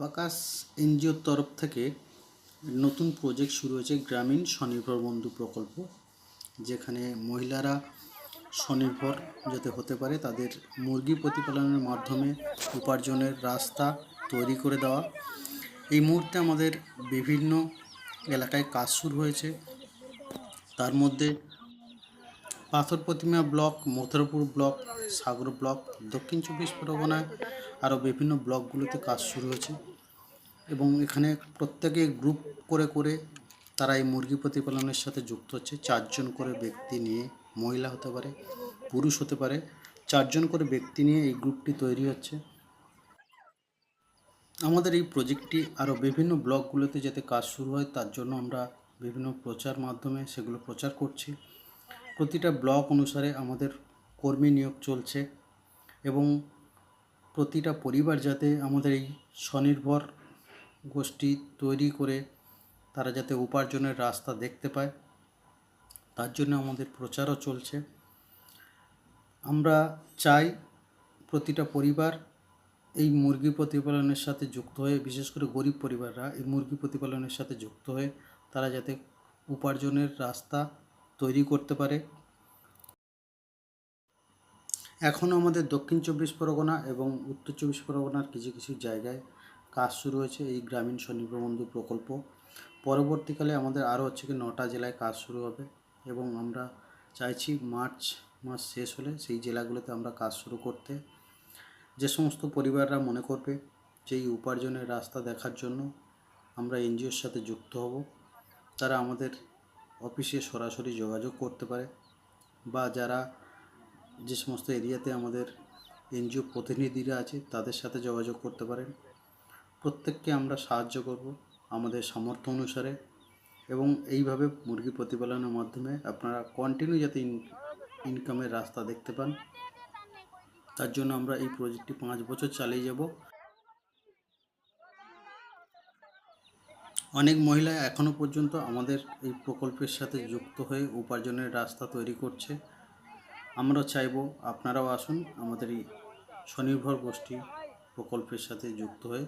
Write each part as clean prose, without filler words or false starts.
Abacus এনজিওর তরফ থেকে নতুন প্রজেক্ট শুরু হয়েছে গ্রামীণ স্বনির্ভর বন্ধু প্রকল্প, যেখানে মহিলারা স্বনির্ভর যাতে হতে পারে তাদের মুরগি প্রতিপালনের মাধ্যমে উপার্জনের রাস্তা তৈরি করে দেওয়া। এই মুহূর্তে আমাদের বিভিন্ন এলাকায় কাজ শুরু হয়েছে, তার মধ্যে পাথর প্রতিমা ব্লক, মথুরাপুর ব্লক, সাগর ব্লক, দক্ষিণ চব্বিশ পরগনায় আরও বিভিন্ন ব্লকগুলোতে কাজ শুরু হয়েছে এবং এখানে প্রত্যেকে গ্রুপ করে করে তারা এই মুরগি প্রতিপালনের সাথে যুক্ত হচ্ছে। 4জন করে ব্যক্তি নিয়ে, মহিলা হতে পারে, পুরুষ হতে পারে, 4জন করে ব্যক্তি নিয়ে এই গ্রুপটি তৈরি হচ্ছে। আমাদের এই প্রজেক্টটি আরও বিভিন্ন ব্লকগুলোতে যাতে কাজ শুরু হয় তার জন্য আমরা বিভিন্ন প্রচার মাধ্যমে সেগুলো প্রচার করছি। প্রতিটা ব্লক অনুসারে আমাদের কর্মী নিয়োগ চলছে এবং প্রতিটা পরিবার যাতে আমাদের এই স্বনির্ভর গোষ্ঠী তৈরি করে তারা যাতে উপার্জনের রাস্তা দেখতে পায় তার জন্য আমাদের প্রচারও চলছে। আমরা চাই প্রতিটা পরিবার এই মুরগি প্রতিপালনের সাথে যুক্ত হয়ে, বিশেষ করে গরিব পরিবাররা এই মুরগি প্রতিপালনের সাথে যুক্ত হয়ে তারা যাতে উপার্জনের রাস্তা তৈরি করতে পারে। এখনও আমাদের দক্ষিণ চব্বিশ পরগনা এবং উত্তর চব্বিশ পরগনার কিছু কিছু জায়গায় কাজ শুরু হয়েছে এই গ্রামীণ স্বনির্ভর বন্ধু প্রকল্প। পরবর্তীকালে আমাদের আরও 9টা জেলায় কাজ শুরু হবে এবং আমরা চাইছি মার্চ মাস শেষ হলে সেই জেলাগুলোতে আমরা কাজ শুরু করতে। যে সমস্ত পরিবাররা মনে করবে যে এই উপার্জনের রাস্তা দেখার জন্য আমরা এনজিওর সাথে যুক্ত হব, তারা আমাদের অফিসে সরাসরি যোগাযোগ করতে পারে, বা যারা যে সমস্ত এরিয়াতে আমাদের এনজিও প্রতিনিধিরা আছে তাদের সাথে যোগাযোগ করতে পারেন। প্রত্যেককে আমরা সাহায্য করব আমাদের সামর্থ্য অনুসারে এবং এইভাবে মুরগি প্রতিপালনের মাধ্যমে আপনারা কন্টিনিউ যাতে ইনকামের রাস্তা দেখতে পান তার জন্য আমরা এই প্রজেক্টটি 5 বছর চালিয়ে যাব। অনেক মহিলা এখনও পর্যন্ত আমাদের এই প্রকল্পের সাথে যুক্ত হয়ে উপার্জনের রাস্তা তৈরি করছে। আমরা চাইব আপনারাও আসুন আমাদের এই স্বনির্ভর গোষ্ঠী প্রকল্পের সাথে যুক্ত হয়ে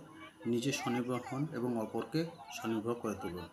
নিজে স্বনির্ভর হন এবং অপরকে স্বনির্ভর করে তুলুন।